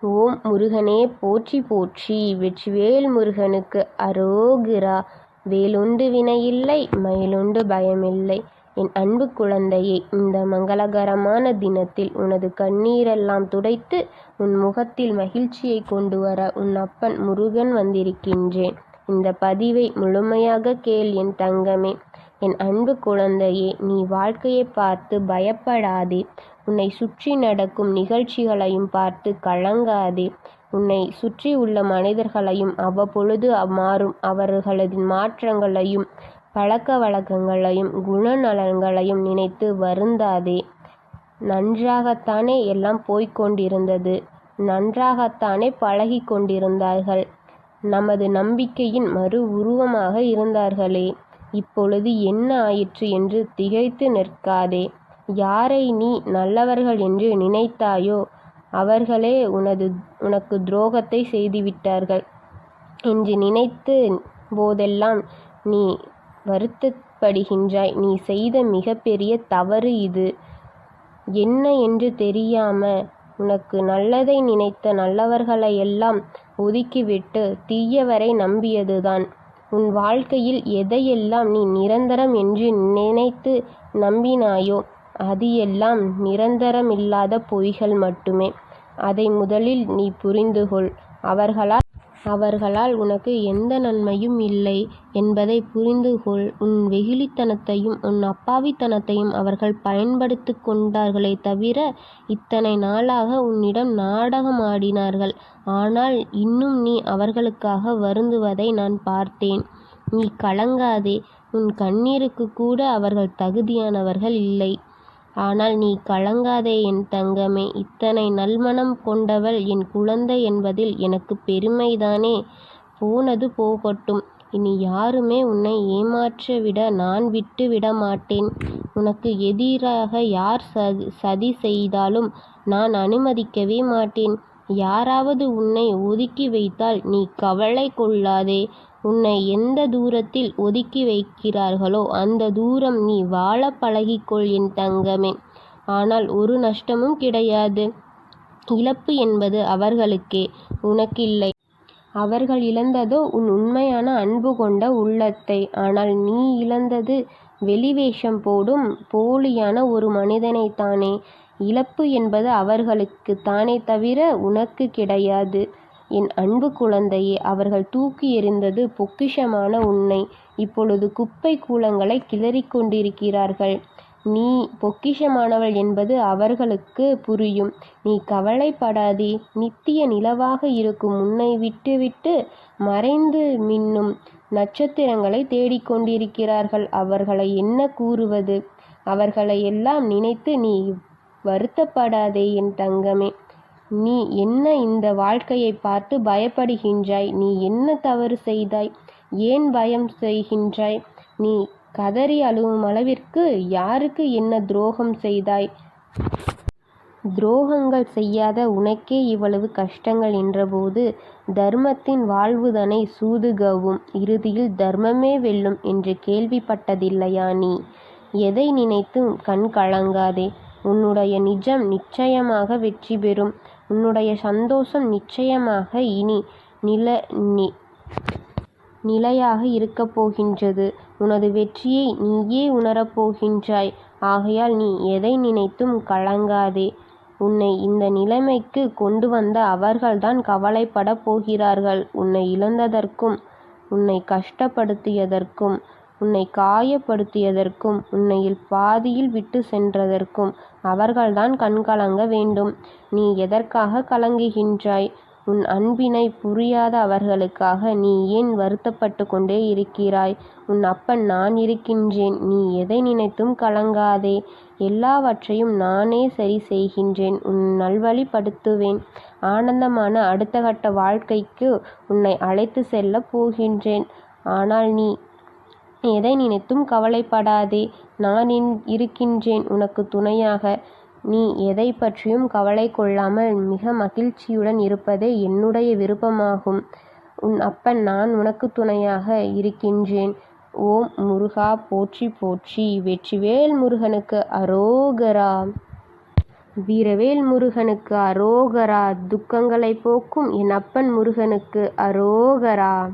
ஓம் முருகனே போற்றி போற்றி. வெற்றிவேல் முருகனுக்கு அரோகிரா. வேலுண்டு வினையில்லை, மயிலுண்டு பயமில்லை. என் அன்பு குழந்தையே, இந்த மங்களகரமான தினத்தில் உனது கண்ணீரெல்லாம் துடைத்து உன் முகத்தில் மகிழ்ச்சியை கொண்டு வர உன் அப்பன் முருகன் வந்திருக்கின்றேன். இந்த பதிவை முழுமையாக கேள் என் தங்கமே. என் அன்பு குழந்தையே, நீ வாழ்க்கையை பார்த்து பயப்படாதே. உன்னை சுற்றி நடக்கும் நிகழ்ச்சிகளையும் பார்த்து கலங்காதே. உன்னை சுற்றி உள்ள மனிதர்களையும் அவ்வப்பொழுது மாறும் அவர்களது மாற்றங்களையும் பழக்க வழக்கங்களையும் குணநலன்களையும் நினைத்து வருந்தாதே. நன்றாகத்தானே எல்லாம் போய்கொண்டிருந்தது, நன்றாகத்தானே பழகி கொண்டிருந்தார்கள். நமது நம்பிக்கையின் மறு உருவமாக இருந்தார்களே, இப்பொழுது என்ன ஆயிற்று என்று திகைத்து நிற்காதே. யாரை நீ நல்லவர்கள் என்று நினைத்தாயோ அவர்களே உனக்கு துரோகத்தை செய்துவிட்டார்கள் என்று நினைத்து போதெல்லாம் நீ வருத்தப்படுகின்றாய். நீ செய்த மிகப்பெரிய தவறு இது. என்ன என்று தெரியாம உனக்கு நல்லதை நினைத்த நல்லவர்களையெல்லாம் ஒதுக்கிவிட்டு தீயவரை நம்பியதுதான். உன் வாழ்க்கையில் எதையெல்லாம் நீ நிரந்தரம் என்று நினைத்து நம்பினாயோ அது எல்லாம் நிரந்தரமில்லாத பொய்கள் மட்டுமே. அதை முதலில் நீ புரிந்துகொள். அவர்களால் உனக்கு எந்த நன்மையும் இல்லை என்பதை புரிந்துகொள். உன் வெகுளித்தனத்தையும் உன் அப்பாவித்தனத்தையும் அவர்கள் பயன்படுத்தி கொண்டார்களே தவிர இத்தனை நாளாக உன்னிடம் நாடகமாடினார்கள். ஆனால் இன்னும் நீ அவர்களுக்காக வருந்துவதை நான் பார்த்தேன். நீ கலங்காதே. உன் கண்ணீருக்கு கூட அவர்கள் தகுதியானவர்கள் இல்லை. ஆனால் நீ கலங்காதே என் தங்கமே. இத்தனை நல்மனம் கொண்டவள் என் குழந்தை என்பதில் எனக்கு பெருமைதானே. போனது போகட்டும். இனி யாருமே உன்னை ஏமாற்ற விட நான் விட்டு விட மாட்டேன். உனக்கு எதிராக யார் சதி செய்தாலும் நான் அனுமதிக்கவே மாட்டேன். யாராவது உன்னை ஒதுக்கி வைத்தால் நீ கவலை கொள்ளாதே. உன்னை எந்த தூரத்தில் ஒதுக்கி வைக்கிறார்களோ அந்த தூரம் நீ வாழ பழகிக்கொள் என் தங்கமே. ஆனால் ஒரு நஷ்டமும் கிடையாது. இழப்பு என்பது அவர்களுக்கே, உனக்கில்லை. அவர்கள் இழந்ததோ உன் உண்மையான அன்பு கொண்ட உள்ளத்தை. ஆனால் நீ இழந்தது வெளிவேஷம் போடும் போலியான ஒரு மனிதனைத்தானே. இழப்பு என்பது அவர்களுக்கு தானே தவிர உனக்கு கிடையாது. என் அன்பு குழந்தையே, அவர்கள் தூக்கி எறிந்தது பொக்கிஷமான உன்னை. இப்பொழுது குப்பை கூலங்களை கிளறிக் கொண்டிருக்கிறார்கள். நீ பொக்கிஷமானவள் என்பது அவர்களுக்கு புரியும். நீ கவலைப்படாதே. நித்திய நிலவாக இருக்கும் உன்னை விட்டுவிட்டு மறைந்து மின்னும் நட்சத்திரங்களை தேடிக்கொண்டிருக்கிறார்கள். அவர்களை என்ன கூறுவது? அவர்களை எல்லாம் நினைத்து நீ வருத்தப்படாதே என் தங்கமே. நீ என்ன இந்த வாழ்க்கையை பார்த்து பயப்படுகின்றாய்? நீ என்ன தவறு செய்தாய்? ஏன் பயம் செய்கின்றாய்? நீ கதறி அழுவும் அளவிற்கு யாருக்கு என்ன துரோகம் செய்தாய்? துரோகங்கள் செய்யாத உனக்கே இவ்வளவு கஷ்டங்கள் என்றபோது தர்மத்தின் வாழ்வுதனை சூதுகவும் இறுதியில் தர்மமே வெல்லும் என்று கேள்விப்பட்டதில்லையா நீ? எதை நினைத்தும் கண் கலங்காதே. உன்னுடைய நிஜம் நிச்சயமாக வெற்றி பெறும். உன்னுடைய சந்தோஷம் நிச்சயமாக இனி நிலையாக இருக்கப் போகின்றது. உனது வெற்றியை நீயே உணரப்போகின்றாய். ஆகையால் நீ எதை நினைத்தும் கலங்காதே. உன்னை இந்த நிலைமைக்கு கொண்டு வந்த அவர்கள்தான் கவலைப்பட போகிறார்கள். உன்னை இழந்ததற்கும் உன்னை கஷ்டப்படுத்தியதற்கும் உன்னை காயப்படுத்தியதற்கும் உன்னை பாதியில் விட்டு சென்றதற்கும் அவர்கள்தான் கண்கலங்க வேண்டும். நீ எதற்காக கலங்குகின்றாய்? உன் அன்பினை புரியாத அவர்களுக்காக நீ ஏன் வருத்தப்பட்டு கொண்டே இருக்கிறாய்? உன் அப்பன் நான் இருக்கின்றேன். நீ எதை நினைத்தும் கலங்காதே. எல்லாவற்றையும் நானே சரி செய்கின்றேன். உன் நல்வழிப்படுத்துவேன். ஆனந்தமான அடுத்த கட்ட வாழ்க்கைக்கு உன்னை அழைத்து செல்ல போகின்றேன். ஆனால் நீ எதை நினைத்தும் கவலைப்படாதே. நான் இருக்கின்றேன் உனக்கு துணையாக. நீ எதை பற்றியும் கவலை கொள்ளாமல் மிக மகிழ்ச்சியுடன் இருப்பதே என்னுடைய விருப்பமாகும். உன் அப்பன் நான் உனக்கு துணையாக இருக்கின்றேன். ஓம் முருகா போற்றி போற்றி. வெற்றிவேல் முருகனுக்கு அரோகரா. வீரவேல் முருகனுக்கு அரோகரா. துக்கங்களை போக்கும் என் அப்பன் முருகனுக்கு அரோகரா.